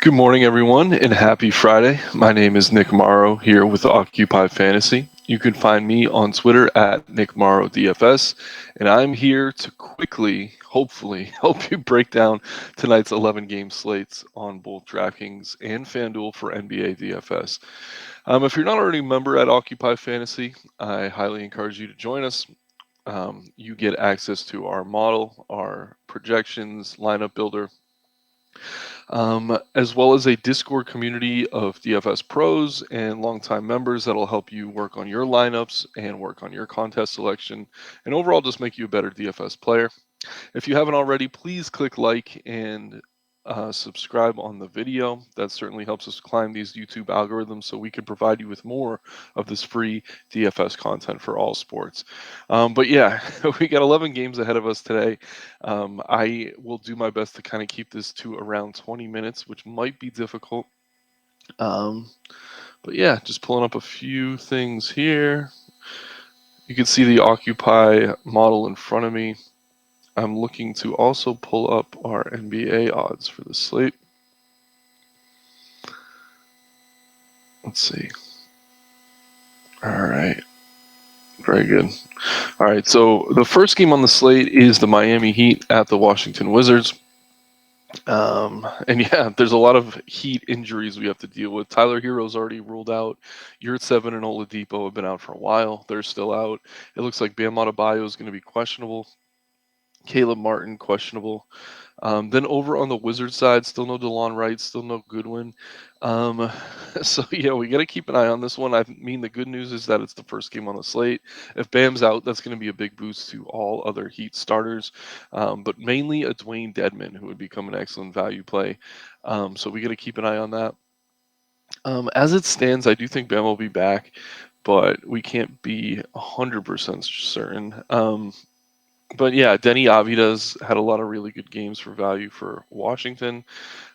Good morning, everyone, and happy Friday. My name is Nick Marro here with Occupy Fantasy. You can find me on Twitter at Nick Marro DFS, and I'm here to quickly, hopefully, help you break down tonight's 11 game slates on both DraftKings and FanDuel for NBA DFS. If you're not already a member at Occupy Fantasy, I highly encourage you to join us. You get access to our model, our projections, lineup builder, as well as a Discord community of DFS pros and longtime members that'll help you work on your lineups and work on your contest selection and overall just make you a better DFS player. If you haven't already, please click like and subscribe on the video. That certainly helps us climb these YouTube algorithms so we can provide you with more of this free DFS content for all sports. But yeah, we got 11 games ahead of us today. I will do my best to kind of keep this to around 20 minutes, which might be difficult. But yeah, just pulling up a few things here. You can see the Occupy model in front of me. I'm looking to also pull up our NBA odds for the slate. Let's see. All right. Very good. All right. So the first game on the slate is the Miami Heat at the Washington Wizards. And yeah, there's a lot of Heat injuries we have to deal with. Tyler Hero's already ruled out. Yurtseven and Oladipo have been out for a while. They're still out. It looks like Bam Adebayo is going to be questionable. Caleb Martin questionable. Then over on the Wizards side, still no DeLon Wright, still no Goodwin. Um, so yeah, we got to keep an eye on this one. I mean, the good news is that it's the first game on the slate. If Bam's out, that's going to be a big boost to all other Heat starters, but mainly a Dwayne Dedman, who would become an excellent value play. So we got to keep an eye on that. As it stands, I do think Bam will be back, but we can't be 100% certain. But yeah, Denny Avida's had a lot of really good games for value for Washington.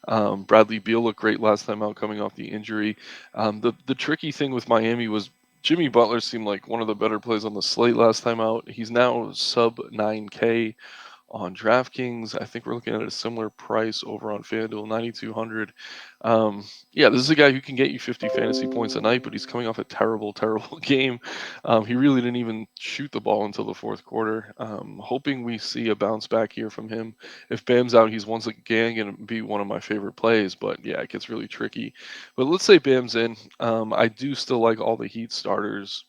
Bradley Beal looked great last time out, coming off the injury. The tricky thing with Miami was Jimmy Butler seemed like one of the better plays on the slate last time out. He's now sub 9K on DraftKings. I think we're looking at a similar price over on FanDuel, 9,200. Yeah, this is a guy who can get you 50 fantasy points a night, but he's coming off a terrible, terrible game. He really didn't even shoot the ball until the fourth quarter. Hoping we see a bounce back here from him. If Bam's out, he's once again going to be one of my favorite plays, but yeah, it gets really tricky. But let's say Bam's in. I do still like all the Heat starters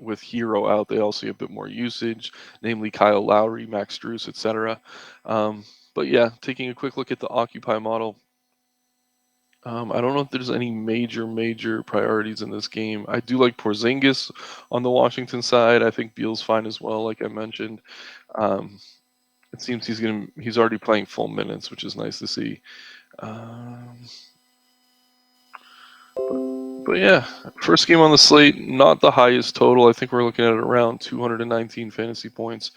with Hero out. They all see a bit more usage, namely Kyle Lowry, Max Strus, etc. But yeah, taking a quick look at the Occupy model. I don't know if there's any major priorities in this game. I do like Porzingis on the Washington side. I think Beal's fine as well, like I mentioned. Um, it seems he's already playing full minutes, which is nice to see. Um, but yeah, first game on the slate, not the highest total. I think we're looking at around 219 fantasy points.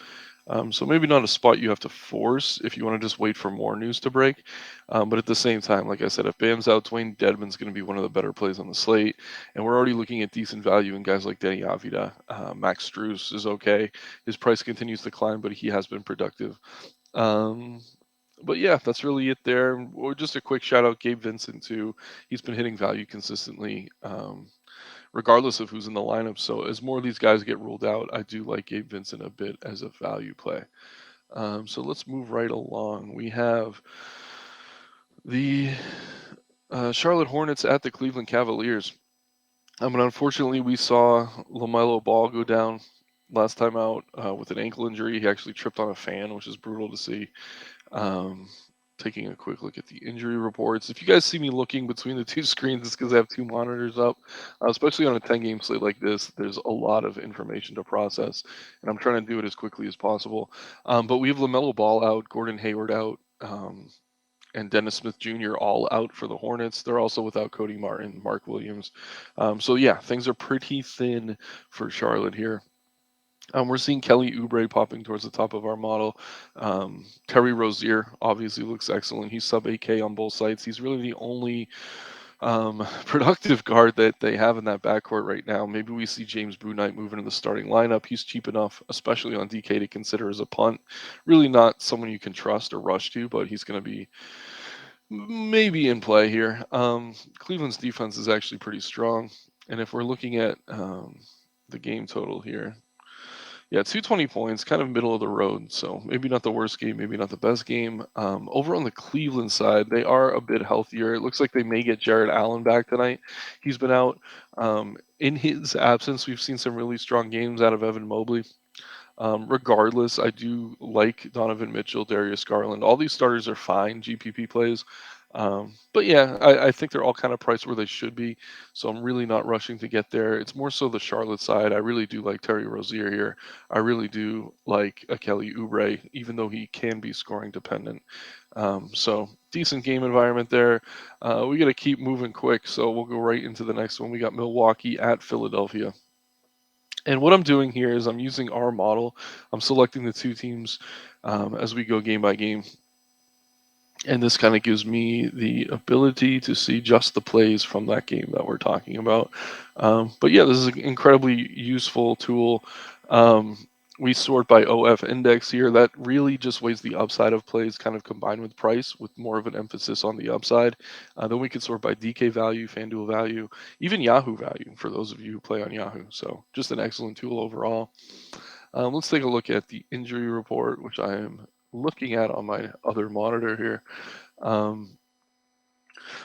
So maybe not a spot you have to force if you want to just wait for more news to break. But at the same time, like I said, if Bam's out, Dwayne Dedman's going to be one of the better plays on the slate. And we're already looking at decent value in guys like Denny Avila. Max Strus is okay. His price continues to climb, but he has been productive. Um, but yeah, that's really it there. Or just a quick shout out, Gabe Vincent too. He's been hitting value consistently, regardless of who's in the lineup. So as more of these guys get ruled out, I do like Gabe Vincent a bit as a value play. So let's move right along. We have the Charlotte Hornets at the Cleveland Cavaliers. And unfortunately, we saw LaMelo Ball go down last time out with an ankle injury. He actually tripped on a fan, which is brutal to see. Um, Taking a quick look at the injury reports. If you guys see me looking between the two screens, it's because I have two monitors up. Especially on a 10-game slate like this, there's a lot of information to process, and I'm trying to do it as quickly as possible. But we have LaMelo Ball out, Gordon Hayward out, and Dennis Smith Jr. all out for the Hornets. They're also without Cody Martin, Mark Williams. So yeah, things are pretty thin for Charlotte here. We're seeing Kelly Oubre popping towards the top of our model. Terry Rozier obviously looks excellent. He's sub 8K on both sides. He's really the only productive guard that they have in that backcourt right now. Maybe we see James Bouknight move into the starting lineup. He's cheap enough, especially on DK, to consider as a punt. Really not someone you can trust or rush to, but he's going to be maybe in play here. Cleveland's defense is actually pretty strong, and if we're looking at the game total here, yeah, 220 points, kind of middle of the road. So maybe not the worst game, maybe not the best game. Over on the Cleveland side, they are a bit healthier. It looks like they may get Jared Allen back tonight. He's been out. In his absence, we've seen some really strong games out of Evan Mobley. Regardless, I do like Donovan Mitchell, Darius Garland. All these starters are fine GPP plays. But yeah, I think they're all kind of priced where they should be. So I'm really not rushing to get there. It's more so the Charlotte side. I really do like Terry Rozier here. I really do like Kelly Oubre, even though he can be scoring dependent. So decent game environment there. We got to keep moving quick. So we'll go right into the next one. We got Milwaukee at Philadelphia. And what I'm doing here is I'm using our model. I'm selecting the two teams as we go game by game. And this kind of gives me the ability to see just the plays from that game that we're talking about. But yeah, this is an incredibly useful tool. Um, we sort by OF index here. That really just weighs the upside of plays kind of combined with price with more of an emphasis on the upside. Then we can sort by DK value, FanDuel value, even Yahoo value for those of you who play on Yahoo. So just an excellent tool overall. Let's take a look at the injury report, which I am looking at on my other monitor here. Um,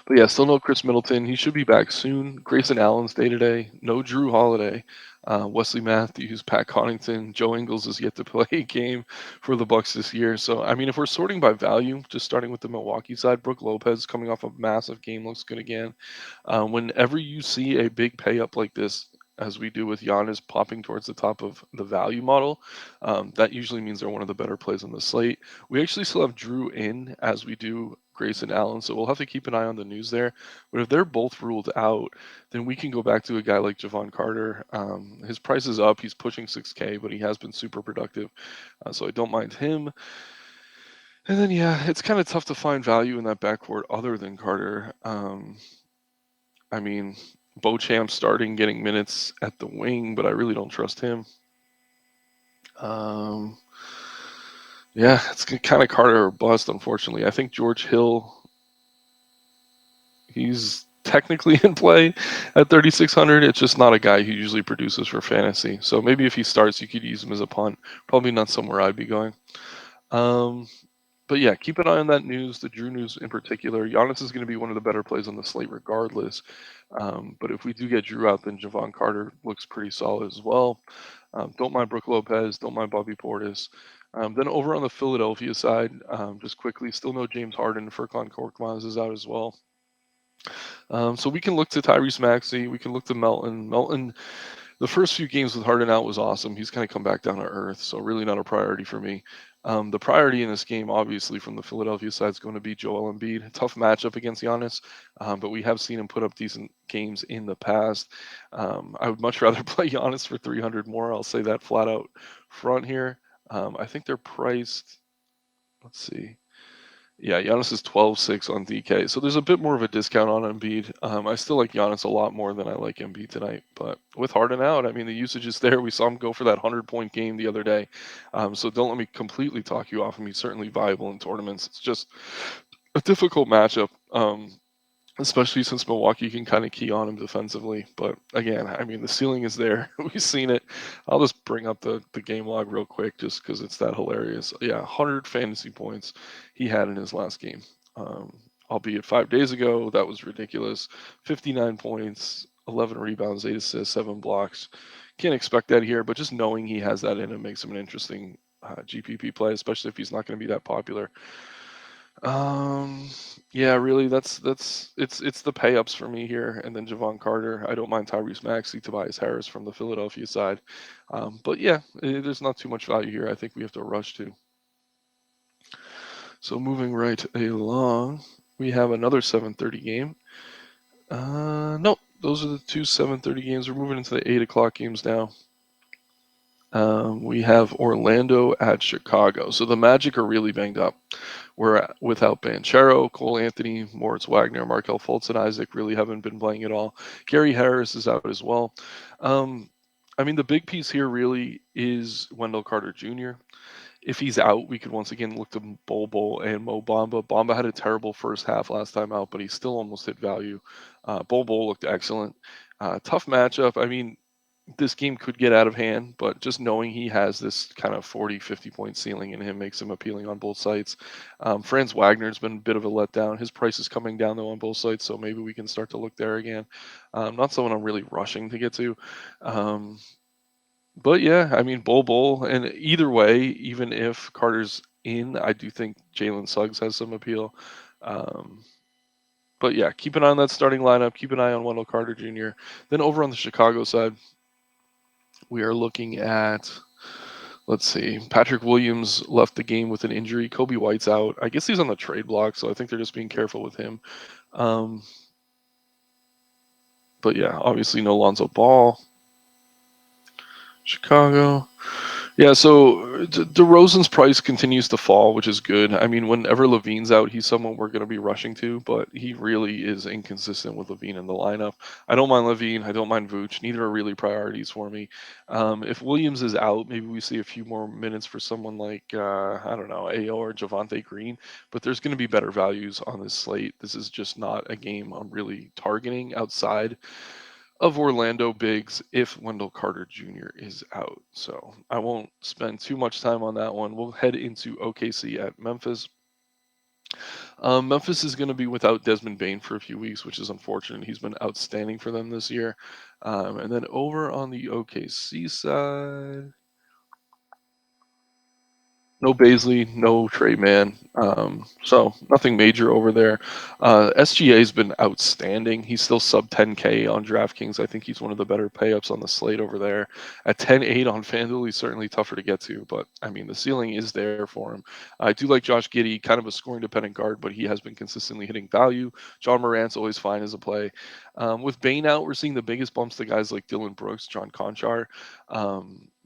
but yeah, still no Chris Middleton. He should be back soon. Grayson Allen's day to day. No Drew Holiday. Wesley Matthews, Pat Connaughton, Joe Ingles is yet to play a game for the Bucks this year. So I mean, if we're sorting by value, just starting with the Milwaukee side, Brook Lopez coming off a massive game looks good again. Whenever you see a big pay up like this, as we do with Giannis popping towards the top of the value model, that usually means they're one of the better plays on the slate. We actually still have Drew in as we do Grayson Allen, so we'll have to keep an eye on the news there. But if they're both ruled out, then we can go back to a guy like Javon Carter. His price is up; he's pushing 6K, but he has been super productive, so I don't mind him. And then yeah, it's kind of tough to find value in that backcourt other than Carter. I mean, Beauchamp starting, getting minutes at the wing, but I really don't trust him. Um, yeah, it's kind of Carter or bust, unfortunately. I think George Hill, he's technically in play at 3,600. It's just not a guy who usually produces for fantasy. So maybe if he starts, you could use him as a punt. Probably not somewhere I'd be going. Um, but yeah, keep an eye on that news, the Drew news in particular. Giannis is going to be one of the better plays on the slate regardless. But if we do get Drew out, then Javon Carter looks pretty solid as well. Don't mind Brook Lopez. Don't mind Bobby Portis. Then over on the Philadelphia side, just quickly, still no James Harden. Furkan Korkmaz is out as well. So we can look to Tyrese Maxey. We can look to Melton. Melton, the first few games with Harden out was awesome. He's kind of come back down to earth, so really not a priority for me. The priority in this game, obviously, from the Philadelphia side is going to be Joel Embiid. Tough matchup against Giannis, but we have seen him put up decent games in the past. I would much rather play Giannis for 300 more. I'll say that flat out front here. I think they're priced. Let's see. Yeah, Giannis is 12.6 on DK, so there's a bit more of a discount on Embiid. I still like Giannis a lot more than I like Embiid tonight, but with Harden out, I mean the usage is there. We saw him go for that 100-point game the other day, so don't let me completely talk you off him. He's certainly viable in tournaments. It's just a difficult matchup. Especially since Milwaukee can kind of key on him defensively. But again, I mean, the ceiling is there. We've seen it. I'll just bring up the game log real quick just because it's that hilarious. Yeah, 100 fantasy points he had in his last game. Um, Albeit 5 days ago, that was ridiculous. 59 points, 11 rebounds, 8 assists, 7 blocks. Can't expect that here, but just knowing he has that in him makes him an interesting GPP play, especially if he's not going to be that popular. Um, yeah, really, it's the pay ups for me here, and then Javon Carter. I don't mind Tyrese Maxey, Tobias Harris from the Philadelphia side, but yeah, there's not too much value here. I think we have to rush to. So moving right along, we have another 7:30 game. No, those are the two 7:30 games. We're moving into the 8 o'clock games now. We have Orlando at Chicago. So the Magic are really banged up. We're without Banchero, Cole Anthony, Moritz Wagner, Markel Fultz, and Isaac really haven't been playing at all. Gary Harris is out as well. Um, I mean, the big piece here really is Wendell Carter Jr. If he's out, we could once again look to Bol and Mo Bamba. Bamba had a terrible first half last time out, but he still almost hit value. Bol looked excellent. Tough matchup. I mean, this game could get out of hand, but just knowing he has this kind of 40, 50 point ceiling in him makes him appealing on both sides. Franz Wagner's been a bit of a letdown. His price is coming down though on both sides, so maybe we can start to look there again. Not someone I'm really rushing to get to. Um, but yeah, I mean, Bol, and either way, even if Carter's in, I do think Jalen Suggs has some appeal. Um, but yeah, keep an eye on that starting lineup. Keep an eye on Wendell Carter Jr. Then over on the Chicago side, we are looking at, let's see, Patrick Williams left the game with an injury. Kobe White's out. I guess he's on the trade block, so I think they're just being careful with him. Um, but yeah, obviously no Lonzo Ball. Chicago. Yeah, so DeRozan's price continues to fall, which is good. I mean, whenever Levine's out, he's someone we're going to be rushing to, but he really is inconsistent with Levine in the lineup. I don't mind Levine. I don't mind Vooch. Neither are really priorities for me. If Williams is out, maybe we see a few more minutes for someone like, I don't know, AO or Javante Green, but there's going to be better values on this slate. This is just not a game I'm really targeting outside of Orlando bigs if Wendell Carter Jr. is out. So I won't spend too much time on that one. We'll head into OKC at Memphis. Memphis is going to be without Desmond Bain for a few weeks, which is unfortunate. He's been outstanding for them this year. And then over on the OKC side, no Baisley, no Trey Man. So nothing major over there. SGA's been outstanding. He's still sub 10K on DraftKings. I think he's one of the better pay-ups on the slate over there. At 10.8 on FanDuel, he's certainly tougher to get to, but I mean, the ceiling is there for him. I do like Josh Giddey, kind of a scoring dependent guard, but he has been consistently hitting value. John Morant's always fine as a play. With Bain out, we're seeing the biggest bumps to guys like Dylan Brooks, John Conchar.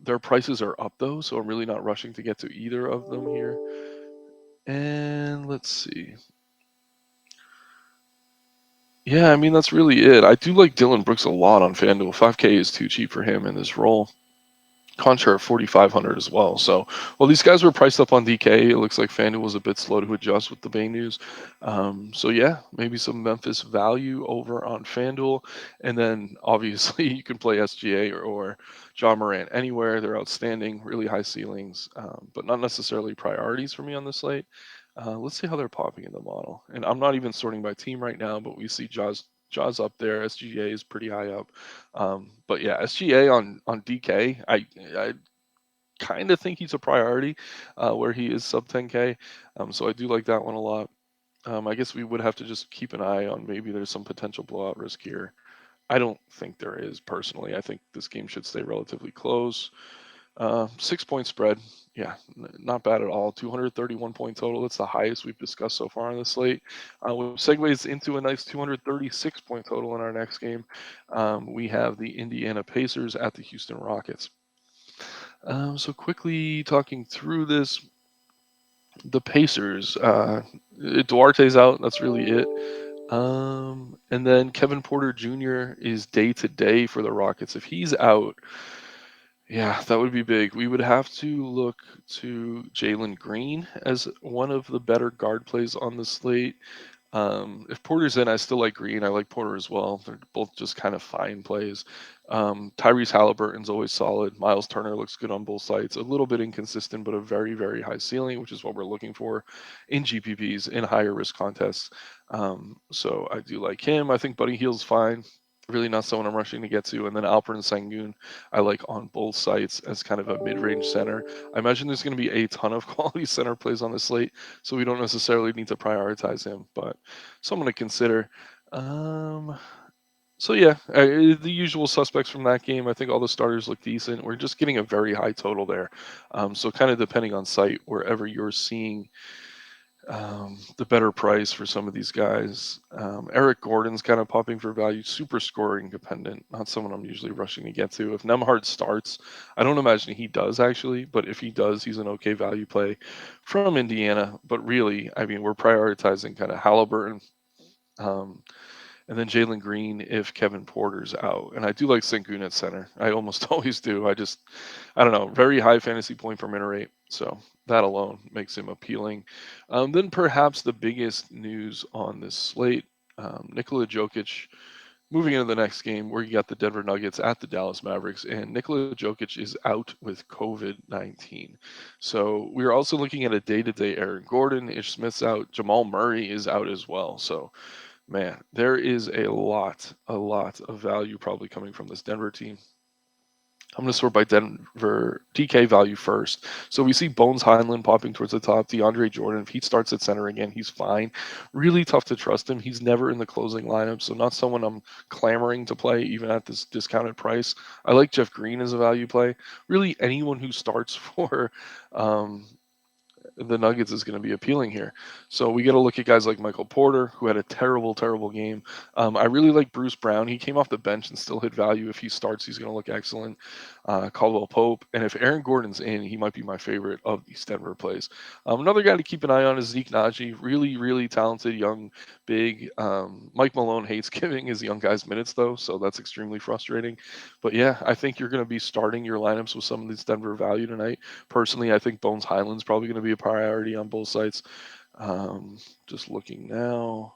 Their prices are up though, so I'm really not rushing to get to either of them here. And let's see. Yeah, I mean that's really it. I do like Dylan Brooks a lot on FanDuel. 5K is too cheap for him in this role. Contra 4,500 as well. So while these guys were priced up on DK, it looks like FanDuel was a bit slow to adjust with the Bay news. So yeah, maybe some Memphis value over on FanDuel, and then obviously you can play SGA or John Morant anywhere. They're outstanding, really high ceilings, but not necessarily priorities for me on this slate. Let's see how they're popping in the model. And I'm not even sorting by team right now, but we see Jaws up there. SGA is pretty high up. But yeah, SGA on DK, I kind of think he's a priority where he is sub 10K. So I do like that one a lot. I guess we would have to just keep an eye on maybe there's some potential blowout risk here. I don't think there is personally. I think this game should stay relatively close. 6 point spread. Yeah, not bad at all. 231 point total. That's the highest we've discussed so far on the slate. Which segues into a nice 236 point total in our next game. We have the Indiana Pacers at the Houston Rockets. So quickly talking through this, the Pacers. Duarte's out. That's really it. And then Kevin Porter Jr. is day to day for the Rockets. If he's out, yeah, that would be big. We would have to look to Jalen Green as one of the better guard plays on the slate. If Porter's in, I still like Green. I like Porter as well. They're both just kind of fine plays. Tyrese Halliburton's always solid. Miles Turner looks good on both sides. A little bit inconsistent, but a very, very high ceiling, which is what we're looking for in GPPs in higher risk contests. So I do like him. I think Buddy Hield's fine. Really not someone I'm rushing to get to. And then Alperen Sengun, I like on both sites as kind of a mid-range center. I imagine there's going to be a ton of quality center plays on the slate, so we don't necessarily need to prioritize him, but someone to consider. Um, so yeah, the usual suspects from that game. I think all the starters look decent. We're just getting a very high total there. So kind of depending on site, wherever you're seeing the better price for some of these guys. Eric Gordon's kind of popping for value, super scoring dependent, not someone I'm usually rushing to get to. If Nemhard starts, I don't imagine he does actually, but if he does, he's an okay value play from Indiana. But really, I mean, we're prioritizing kind of Halliburton. Um, and then Jalen Green if Kevin Porter's out. And I do like Sengun at center. I almost always do. I don't know, very high fantasy point per minute rate. So that alone makes him appealing. Then perhaps the biggest news on this slate, Nikola Jokic moving into the next game where you got the Denver Nuggets at the Dallas Mavericks, and Nikola Jokic is out with COVID-19. So we're also looking at a day-to-day Aaron Gordon. Ish Smith's out. Jamal Murray is out as well. So, man, there is a lot of value probably coming from this Denver team. I'm going to sort by Denver DK value first. So we see Bones Heinlein popping towards the top. DeAndre Jordan, if he starts at center again, he's fine. Really tough to trust him. He's never in the closing lineup, so not someone I'm clamoring to play even at this discounted price. I like Jeff Green as a value play. Really, anyone who starts for um, the Nuggets is going to be appealing here. So we get to look at guys like Michael Porter, who had a terrible, terrible game. I really like Bruce Brown. He came off the bench and still hit value. If he starts, he's going to look excellent. Caldwell Pope. And if Aaron Gordon's in, he might be my favorite of these Denver plays. Another guy to keep an eye on is Zeke Naji. Really, really talented, young, big. Mike Malone hates giving his young guys minutes, though, so that's extremely frustrating. But yeah, I think you're going to be starting your lineups with some of these Denver value tonight. Personally, I think Bones Highland's probably going to be a priority on both sites. Just looking now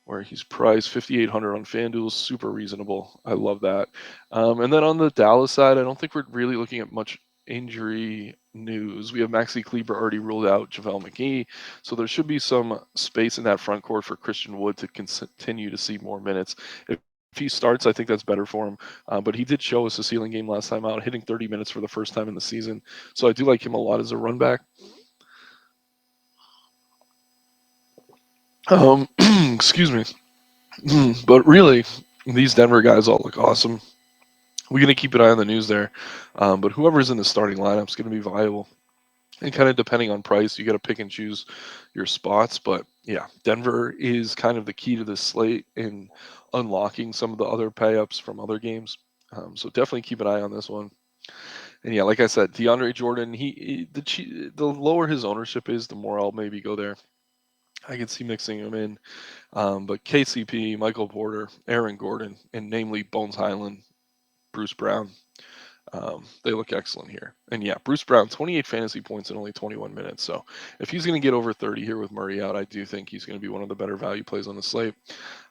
where he's priced 5,800 on FanDuel, super reasonable. I love that. And then on the Dallas side, I don't think we're really looking at much injury news. We have Maxi Kleber already ruled out JaVale McGee, so there should be some space in that front court for Christian Wood to continue to see more minutes. If he starts, I think that's better for him. But he did show us a ceiling game last time out, hitting 30 minutes for the first time in the season. So I do like him a lot as a run back. Excuse me. But really, these Denver guys all look awesome. We're going to keep an eye on the news there. But whoever's in the starting lineup is going to be viable. And kind of depending on price, you got to pick and choose your spots. But yeah, Denver is kind of the key to this slate in unlocking some of the other pay ups from other games. So definitely keep an eye on this one. And yeah, like I said, DeAndre Jordan, the lower his ownership is, the more I'll maybe go there. I can see mixing him in. But KCP, Michael Porter, Aaron Gordon, and namely Bones Highland, Bruce Brown, they look excellent here. And yeah, Bruce Brown, 28 fantasy points in only 21 minutes. So if he's going to get over 30 here with Murray out, I do think he's going to be one of the better value plays on the slate.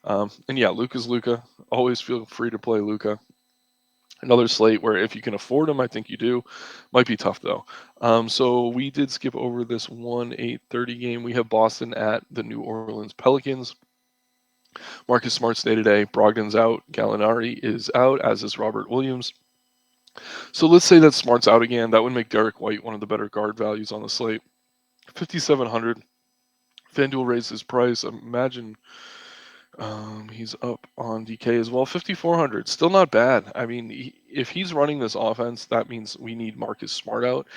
And yeah, Luka's Luka. Always feel free to play Luka. Another slate where if you can afford him, I think you do. Might be tough though. So we did skip over this 1-8-30 game. We have Boston at the New Orleans Pelicans. Marcus Smart's day to day. Brogdon's out. Gallinari is out, as is Robert Williams. So let's say that Smart's out again. That would make Derek White one of the better guard values on the slate. 5,700. FanDuel raised his price. Imagine he's up on DK as well. 5,400. Still not bad. I mean, if he's running this offense, that means we need Marcus Smart out.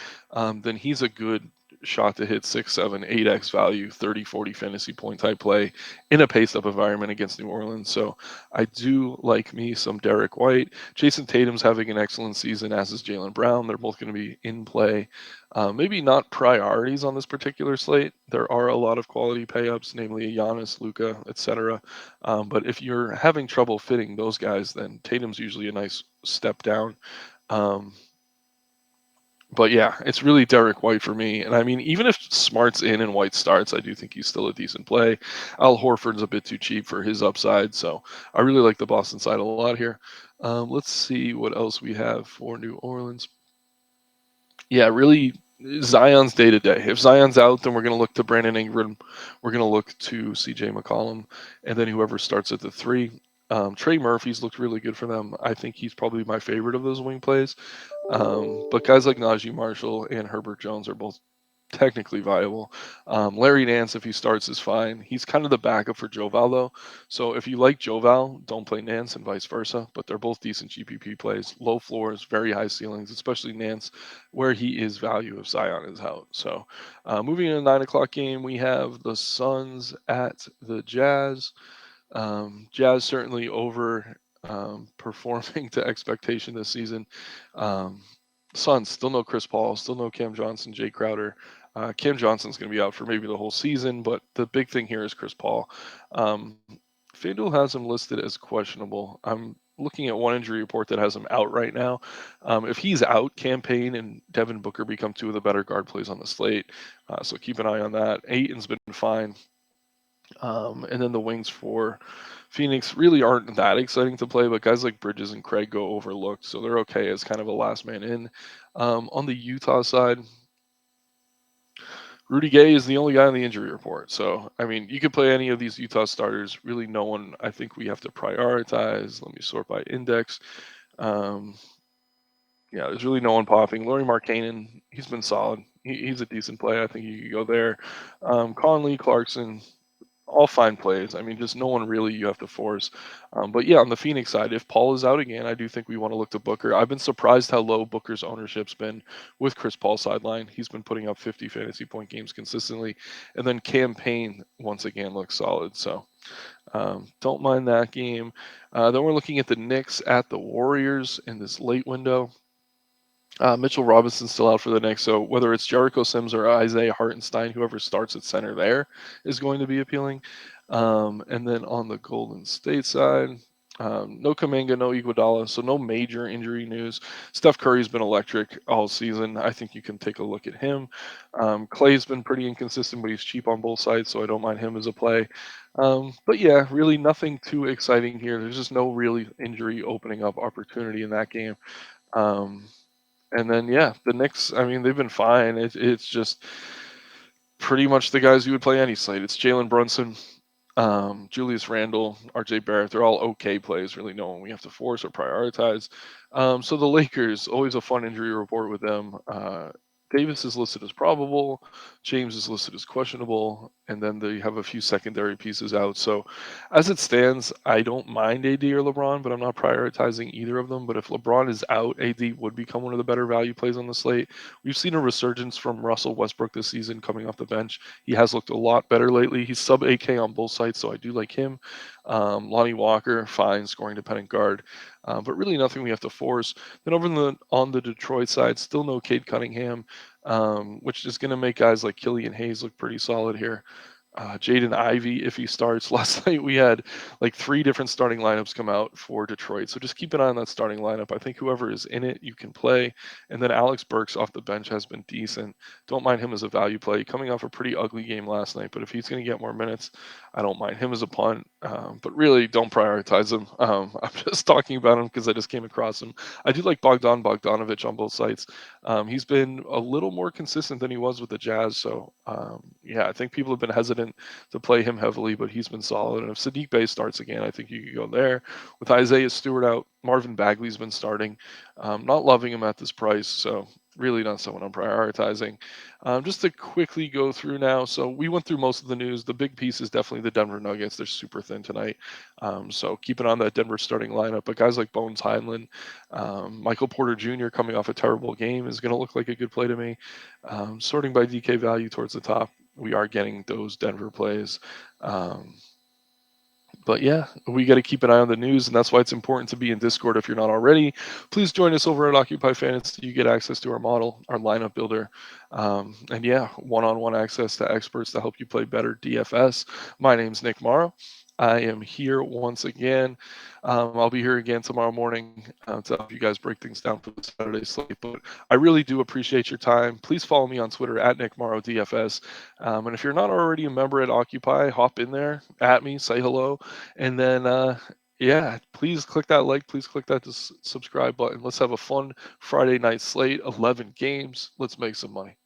Then he's a good shot to hit 6, 7, 8x value, 30, 40 fantasy point type play in a pace up environment against New Orleans. So I do like me some Derek White. Jason Tatum's having an excellent season, as is Jaylen Brown. They're both going to be in play. Maybe not priorities on this particular slate. There are a lot of quality pay-ups, namely Giannis, Luka, etc. But if you're having trouble fitting those guys, then Tatum's usually a nice step down. Um, but yeah, it's really Derek White for me. And I mean, even if Smart's in and White starts, I do think he's still a decent play. Al Horford's a bit too cheap for his upside, so I really like the Boston side a lot here. Let's see what else we have for New Orleans. Yeah, really Zion's day to day. If Zion's out, then we're going to look to Brandon Ingram. We're going to look to CJ McCollum, and then whoever starts at the 3. Trey Murphy's looked really good for them. I think he's probably my favorite of those wing plays. But guys like Najee Marshall and Herbert Jones are both technically viable. Larry Nance, if he starts, is fine. He's kind of the backup for Joval, though. So if you like Joval, don't play Nance and vice versa. But they're both decent GPP plays. Low floors, very high ceilings, especially Nance, where he is value if Zion is out. So moving into the 9 o'clock game, we have the Suns at the Jazz. Jazz certainly over performing to expectation this season. Um, Suns still no Chris Paul, still no Cam Johnson, Jay Crowder. Cam Johnson's going to be out for maybe the whole season, but the big thing here is Chris Paul. Um, FanDuel has him listed as questionable. I'm looking at one injury report that has him out right now. If he's out, Campaign and Devin Booker become two of the better guard plays on the slate. So keep an eye on that. Ayton's been fine. And then the wings for Phoenix really aren't that exciting to play, but guys like Bridges and Craig go overlooked, so they're okay as kind of a last man in. On the Utah side, Rudy Gay is the only guy on the injury report. So, I mean, you could play any of these Utah starters. Really, no one I think we have to prioritize. Let me sort by index. Um, yeah, there's really no one popping. Lauri Markkanen, he's been solid. He's a decent play. I think you could go there. Conley, Clarkson, all fine plays. I mean, just no one really you have to force. But yeah, on the Phoenix side, if Paul is out again, I do think we want to look to Booker. I've been surprised how low Booker's ownership's been with Chris Paul sideline. He's been putting up 50 fantasy point games consistently. And then Campaign, once again, looks solid. So don't mind that game. Then we're looking at the Knicks at the Warriors in this late window. Mitchell Robinson's still out for the Knicks, so whether it's Jericho Sims or Isaiah Hartenstein, whoever starts at center there is going to be appealing. And then on the Golden State side, no Kuminga, no Iguodala, so no major injury news. Steph Curry's been electric all season. I think you can take a look at him. Clay's been pretty inconsistent, but he's cheap on both sides, so I don't mind him as a play. But yeah, really nothing too exciting here. There's just no really injury opening up opportunity in that game. Um, and then yeah, the Knicks. I mean, they've been fine. It's just pretty much the guys you would play any slate. It's Jalen Brunson, Julius Randle, R.J. Barrett. They're all okay plays. Really, no one we have to force or prioritize. So the Lakers, always a fun injury report with them. Davis is listed as probable. James is listed as questionable, and then they have a few secondary pieces out. So, as it stands, I don't mind AD or LeBron, but I'm not prioritizing either of them. But if LeBron is out, AD would become one of the better value plays on the slate. We've seen a resurgence from Russell Westbrook this season coming off the bench. He has looked a lot better lately. He's sub 8K on both sides, so I do like him. Lonnie Walker, fine, scoring dependent guard, but really nothing we have to force. Then on the Detroit side, still no Cade Cunningham, which is going to make guys like Killian Hayes look pretty solid here. Jaden Ivey, if he starts. Last night we had like 3 different starting lineups come out for Detroit. So just keep an eye on that starting lineup. I think whoever is in it, you can play. And then Alex Burks off the bench has been decent. Don't mind him as a value play. Coming off a pretty ugly game last night, but if he's going to get more minutes, I don't mind him as a punt. But really, don't prioritize him. I'm just talking about him because I just came across him. I do like Bogdanovich on both sites. He's been a little more consistent than he was with the Jazz. So yeah, I think people have been hesitant to play him heavily, but he's been solid. And if Sadiq Bey starts again, I think you could go there. With Isaiah Stewart out, Marvin Bagley's been starting. Not loving him at this price, so really not someone I'm prioritizing. Just to quickly go through now. So we went through most of the news. The big piece is definitely the Denver Nuggets. They're super thin tonight. So keep it on that Denver starting lineup. But guys like Bones Heinlein, Michael Porter Jr. coming off a terrible game is going to look like a good play to me. Sorting by DK value towards the top, we are getting those Denver plays. But yeah, we got to keep an eye on the news, and that's why it's important to be in Discord if you're not already. Please join us over at Occupy Fantasy. You get access to our model, our lineup builder, and yeah, one-on-one access to experts to help you play better DFS. My name's Nick Marro. I am here once again. I'll be here again tomorrow morning to help you guys break things down for the Saturday slate. But I really do appreciate your time. Please follow me on Twitter at Nick Marro DFS. And if you're not already a member at Occupy, hop in there, at me, say hello, and then yeah, please click that like, please click that subscribe button. Let's have a fun Friday night slate, 11 games. Let's make some money.